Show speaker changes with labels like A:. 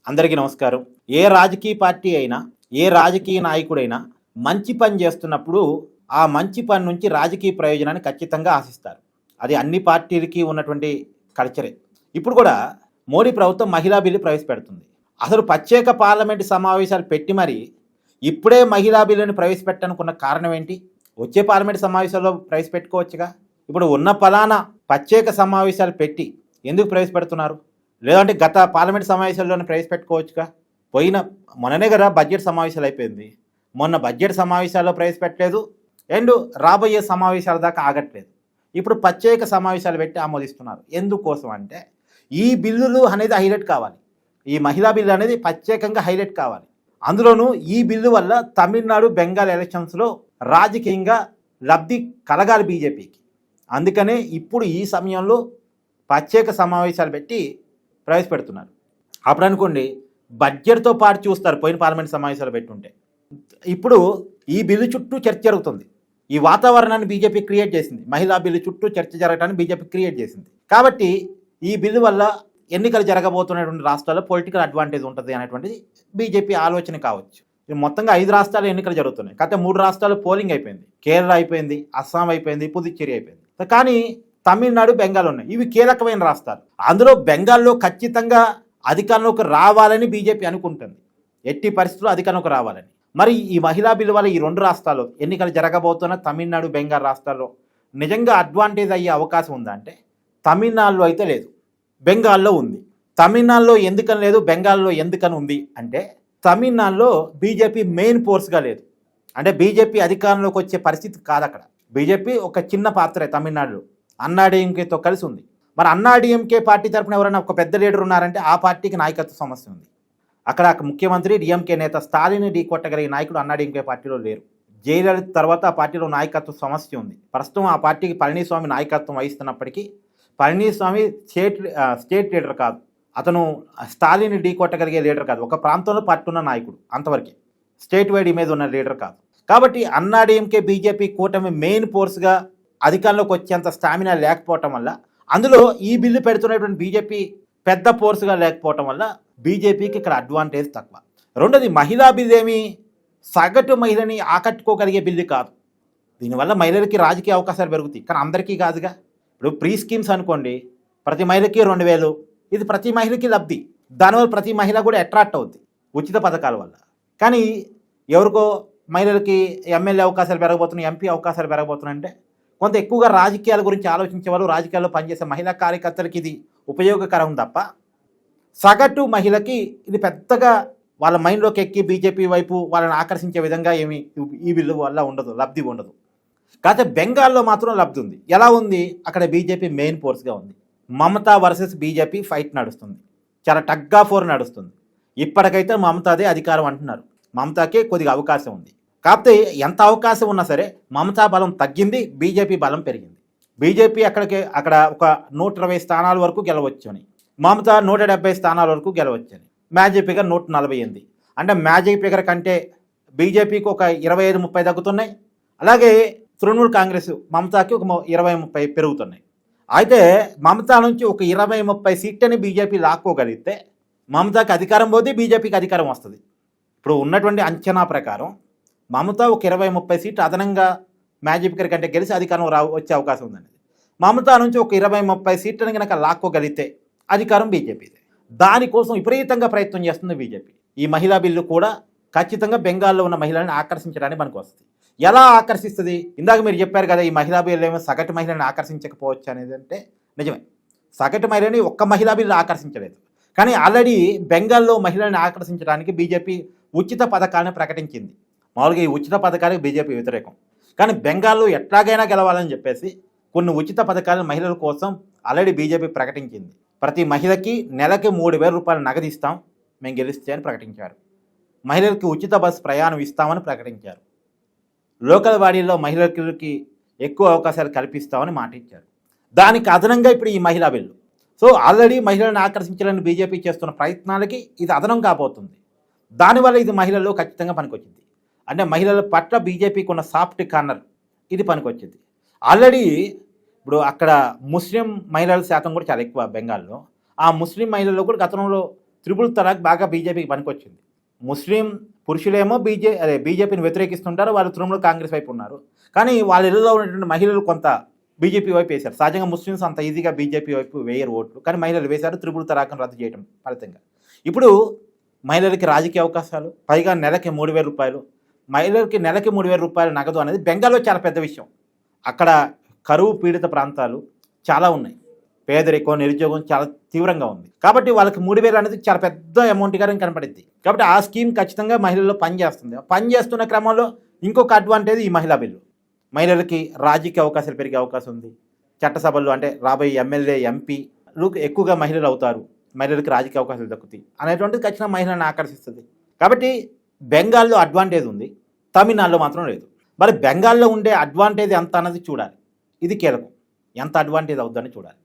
A: అందరికీ నమస్కారం. ఏ రాజకీయ పార్టీ అయినా, ఏ రాజకీయ నాయకుడైనా మంచి పని చేస్తున్నప్పుడు ఆ మంచి పని నుంచి రాజకీయ ప్రయోజనాన్ని ఖచ్చితంగా ఆశిస్తారు. అది అన్ని పార్టీలకి ఉన్నటువంటి కల్చరే. ఇప్పుడు కూడా మోడీ ప్రభుత్వం మహిళా బిల్లు ప్రవేశపెడుతుంది. అసలు ప్రత్యేక పార్లమెంటు సమావేశాలు పెట్టి మరి ఇప్పుడే మహిళా బిల్లుని ప్రవేశపెట్టనుకున్న కారణం ఏంటి? వచ్చే పార్లమెంటు సమావేశాల్లో ప్రవేశపెట్టుకోవచ్చుగా. ఇప్పుడు ఉన్న ఫలానా ప్రత్యేక సమావేశాలు పెట్టి ఎందుకు ప్రవేశపెడుతున్నారు? లేదంటే గత పార్లమెంట్ సమావేశాల్లోనే ప్రవేశపెట్టుకోవచ్చుగా. మొన్ననే కదా బడ్జెట్ సమావేశాలు అయిపోయింది. మొన్న బడ్జెట్ సమావేశాల్లో ప్రవేశపెట్టలేదు, అండ్ రాబోయే సమావేశాల దాకా ఆగట్లేదు. ఇప్పుడు ప్రత్యేక సమావేశాలు పెట్టి ఆమోదిస్తున్నారు. ఎందుకోసం అంటే ఈ బిల్లులు అనేది హైలైట్ కావాలి. ఈ మహిళా బిల్లు అనేది ప్రత్యేకంగా హైలైట్ కావాలి. అందులోనూ ఈ బిల్లు వల్ల తమిళనాడు, బెంగాల్ ఎలక్షన్స్లో రాజకీయంగా లబ్ధి కలగాలి బీజేపీకి. అందుకనే ఇప్పుడు ఈ సమయంలో ప్రత్యేక సమావేశాలు పెట్టి ప్రవేశపెడుతున్నారు. అప్పుడు అనుకోండి బడ్జెట్తో పాటు చూస్తారు పోయిన పార్లమెంట్ సమావేశాలు పెట్టుంటే. ఇప్పుడు ఈ బిల్లు చుట్టూ చర్చ జరుగుతుంది. ఈ వాతావరణాన్ని బీజేపీ క్రియేట్ చేసింది. మహిళా బిల్లు చుట్టూ చర్చ జరగడానికి బీజేపీ క్రియేట్ చేసింది. కాబట్టి ఈ బిల్లు వల్ల ఎన్నికలు జరగబోతున్నటువంటి రాష్ట్రాల్లో పొలిటికల్ అడ్వాంటేజ్ ఉంటుంది అనేటువంటిది బీజేపీ ఆలోచన కావచ్చు. మొత్తంగా 5 రాష్ట్రాలు ఎన్నికలు జరుగుతున్నాయి. కాకపోతే 3 రాష్ట్రాలు పోలింగ్ అయిపోయింది. కేరళ అయిపోయింది, అస్సాం అయిపోయింది, పుదుచ్చేరి అయిపోయింది. కానీ తమిళనాడు, బెంగాల్ ఉన్నాయి. ఇవి కీలకమైన రాష్ట్రాలు. అందులో బెంగాల్లో ఖచ్చితంగా అధికారంలోకి రావాలని బీజేపీ అనుకుంటుంది. ఎట్టి పరిస్థితుల్లో అధికారంలోకి రావాలని. మరి ఈ మహిళా బిల్లు వల్ల ఈ 2 రాష్ట్రాలు ఎన్నికలు జరగబోతున్న తమిళనాడు, బెంగాల్ రాష్ట్రాల్లో నిజంగా అడ్వాంటేజ్ అయ్యే అవకాశం ఉందా అంటే తమిళనాడులో అయితే లేదు, బెంగాల్లో ఉంది. తమిళనాడులో ఎందుకని లేదు, బెంగాల్లో ఎందుకని ఉంది అంటే తమిళనాడులో బీజేపీ మెయిన్ ఫోర్స్గా లేదు. అంటే బీజేపీ అధికారంలోకి వచ్చే పరిస్థితి కాదు అక్కడ. బీజేపీ ఒక చిన్న పాత్రే తమిళనాడులో. అన్నాడీఎంకేతో కలిసి ఉంది. మరి అన్నాడీఎంకే పార్టీ తరఫున ఎవరైనా ఒక పెద్ద లీడర్ ఉన్నారంటే ఆ పార్టీకి నాయకత్వ సమస్య ఉంది. అక్కడ ముఖ్యమంత్రి డిఎంకే నేత స్టాలిన్ ఢీకొట్టగలిగే నాయకుడు అన్నాడీఎంకే పార్టీలో లేరు. జయలలిత తర్వాత ఆ పార్టీలో నాయకత్వ సమస్య ఉంది. ప్రస్తుతం ఆ పార్టీకి పళనిస్వామి నాయకత్వం వహిస్తున్నప్పటికీ పళనిస్వామి స్టేట్ లీడర్ కాదు. అతను స్టాలిన్ ఢీకొట్టగలిగే లీడర్ కాదు. ఒక ప్రాంతంలో పట్టున్న నాయకుడు, అంతవరకే. స్టేట్ వైడ్ ఇమేజ్ ఉన్న లీడర్ కాదు. కాబట్టి అన్నాడీఎంకే బీజేపీ కూటమి మెయిన్ ఫోర్స్గా అధికారంలోకి వచ్చేంత స్టామినా లేకపోవటం వల్ల, అందులో ఈ బిల్లు పెడుతున్నటువంటి బీజేపీ పెద్ద ఫోర్స్గా లేకపోవటం వల్ల బీజేపీకి ఇక్కడ అడ్వాంటేజ్ తక్కువ. రెండోది, మహిళా బిల్లు ఏమి సగటు మహిళని ఆకట్టుకోగలిగే బిల్లు కాదు. దీనివల్ల మహిళలకి రాజకీయ అవకాశాలు పెరుగుతాయి, కానీ అందరికీ కాదుగా. ఇప్పుడు ప్రీ స్కీమ్స్ అనుకోండి, ప్రతి మహిళకి 2000, ఇది ప్రతి మహిళకి లబ్ధి. దానివల్ల ప్రతి మహిళ కూడా అట్రాక్ట్ అవుద్ది ఉచిత పథకాల వల్ల. కానీ ఎవరికో మహిళలకి ఎమ్మెల్యే అవకాశాలు పెరగబోతున్నాయి, ఎంపీ అవకాశాలు పెరగబోతున్నాయి అంటే కొంత ఎక్కువగా రాజకీయాల గురించి ఆలోచించే వాళ్ళు, రాజకీయాల్లో పనిచేసే మహిళా కార్యకర్తలకి ఇది ఉపయోగకరం తప్ప సగటు మహిళకి ఇది పెద్దగా వాళ్ళ మైండ్లోకి ఎక్కి బీజేపీ వైపు వాళ్ళని ఆకర్షించే విధంగా ఏమి ఈ బిల్లు వల్ల ఉండదు, లబ్ధి ఉండదు. కాకపోతే బెంగాల్లో మాత్రం లబ్ధి ఉంది. ఎలా ఉంది? అక్కడ బీజేపీ మెయిన్ ఫోర్స్గా ఉంది. మమతా వర్సెస్ బీజేపీ ఫైట్ నడుస్తుంది. చాలా టగ్ ఆఫ్ వార్ నడుస్తుంది. ఇప్పటికైతే మమతాదే అధికారం అంటున్నారు. మమతాకే కొద్దిగా అవకాశం ఉంది. కాకపోతే ఎంత అవకాశం ఉన్నా సరే మమతా బలం తగ్గింది, బీజేపీ బలం పెరిగింది. బీజేపీ అక్కడ ఒక 120 స్థానాల వరకు గెలవచ్చు అని, మమతా 170 స్థానాల వరకు గెలవచ్చు అని. Magic figure 148. అంటే మ్యాజిక్ ఫిగర్ కంటే బీజేపీకి ఒక 25-30 తగ్గుతున్నాయి. అలాగే తృణమూల్ కాంగ్రెస్ మమతాకి ఒక 20-30 పెరుగుతున్నాయి. అయితే మమతా నుంచి ఒక 20-30 సీట్లని బీజేపీ లాక్కోగలిగితే మమతాకి అధికారం పోతే బీజేపీకి అధికారం వస్తుంది. ఇప్పుడు ఉన్నటువంటి అంచనా ప్రకారం మమతా ఒక 20-30 సీట్లు అదనంగా మ్యాజిక్ ఫిగర్ కంటే గెలిచి అధికారం వచ్చే అవకాశం ఉందండి. మమతా నుంచి ఒక 20-30 సీట్లను కనుక లాక్కోగలిగితే అధికారం బీజేపీదే. దానికోసం విపరీతంగా ప్రయత్నం చేస్తుంది బీజేపీ. ఈ మహిళా బిల్లు కూడా ఖచ్చితంగా బెంగాల్లో ఉన్న మహిళలను ఆకర్షించడానికి మనకు వస్తుంది. ఎలా ఆకర్షిస్తుంది? ఇందాక మీరు చెప్పారు కదా, ఈ మహిళా బిల్లు ఏమో సగటు మహిళని ఆకర్షించకపోవచ్చు అనేది. అంటే నిజమే, సగటు మహిళని ఒక్క మహిళా బిల్లు ఆకర్షించలేదు. కానీ ఆల్రెడీ బెంగాల్లో మహిళల్ని ఆకర్షించడానికి బీజేపీ ఉచిత పథకాలను ప్రకటించింది. మామూలుగా ఈ ఉచిత పథకాలకు బీజేపీ వ్యతిరేకం. కానీ బెంగాల్లో ఎట్లాగైనా గెలవాలని చెప్పేసి కొన్ని ఉచిత పథకాలను మహిళల కోసం ఆల్రెడీ బీజేపీ ప్రకటించింది. ప్రతి మహిళకి నెలకి 3000 రూపాయలు నగదు ఇస్తాం మేము గెలిస్తే అని ప్రకటించారు. మహిళలకి ఉచిత బస్సు ప్రయాణం ఇస్తామని ప్రకటించారు. లోకల్ బాడీల్లో మహిళలకి ఎక్కువ అవకాశాలు కల్పిస్తామని మాట ఇచ్చారు. దానికి అదనంగా ఇప్పుడు ఈ మహిళా బిల్లు. సో ఆల్రెడీ మహిళలను ఆకర్షించాలని బీజేపీ చేస్తున్న ప్రయత్నాలకి ఇది అదనం కాబోతుంది. దానివల్ల ఇది మహిళల్లో ఖచ్చితంగా పనికొచ్చింది. అంటే మహిళల పట్ల బీజేపీకి ఉన్న సాఫ్ట్ కార్నర్ ఇది పనికొచ్చింది. ఆల్రెడీ ఇప్పుడు అక్కడ ముస్లిం మహిళల శాతం కూడా చాలా ఎక్కువ బెంగాల్లో. ఆ ముస్లిం మహిళల్లో కూడా గతంలో త్రిపుల్ తలాక్ బాగా బీజేపీకి పనికొచ్చింది. ముస్లిం పురుషులేమో బీజేపీని వ్యతిరేకిస్తుంటారు, వాళ్ళు తృణమూల్ కాంగ్రెస్ వైపు ఉన్నారు. కానీ వాళ్ళ ఇళ్ళలో ఉన్నటువంటి మహిళలు కొంత బీజేపీ వైపు వేశారు. సహజంగా ముస్లిమ్స్ అంత ఈజీగా బీజేపీ వైపు వేయరు ఓట్లు, కానీ మహిళలు వేశారు త్రిపుల్ తలాక్ను రద్దు చేయడం ఫలితంగా. ఇప్పుడు మహిళలకి రాజకీయ అవకాశాలు, పైగా నెలకి 3,000 రూపాయలు, మహిళలకి నెలకి 3,000 రూపాయలు నగదు అనేది బెంగాల్లో చాలా పెద్ద విషయం. అక్కడ కరువు పీడిత ప్రాంతాలు చాలా ఉన్నాయి, పేదరికం నిరుద్యోగం చాలా తీవ్రంగా ఉంది. కాబట్టి వాళ్ళకి 3,000 అనేది చాలా పెద్ద అమౌంట్గా కనపడింది. కాబట్టి ఆ స్కీమ్ ఖచ్చితంగా మహిళల్లో పనిచేస్తుంది. పనిచేస్తున్న క్రమంలో ఇంకొక అడ్వాంటేజ్ ఈ మహిళా బిల్లు. మహిళలకి రాజకీయ అవకాశాలు పెరిగే అవకాశం ఉంది. చట్టసభల్లో అంటే రాబోయే ఎమ్మెల్యే ఎంపీలు ఎక్కువగా మహిళలు అవుతారు, మహిళలకు రాజకీయ అవకాశాలు దక్కుతాయి అనేటువంటిది ఖచ్చితంగా మహిళలను ఆకర్షిస్తుంది. కాబట్టి బెంగాల్లో అడ్వాంటేజ్ ఉంది, తమిళనాడులో మాత్రం లేదు. మరి బెంగాల్లో ఉండే అడ్వాంటేజ్ ఎంత అన్నది చూడాలి. ఇది కీలకం, ఎంత అడ్వాంటేజ్ అవుతుందని చూడాలి.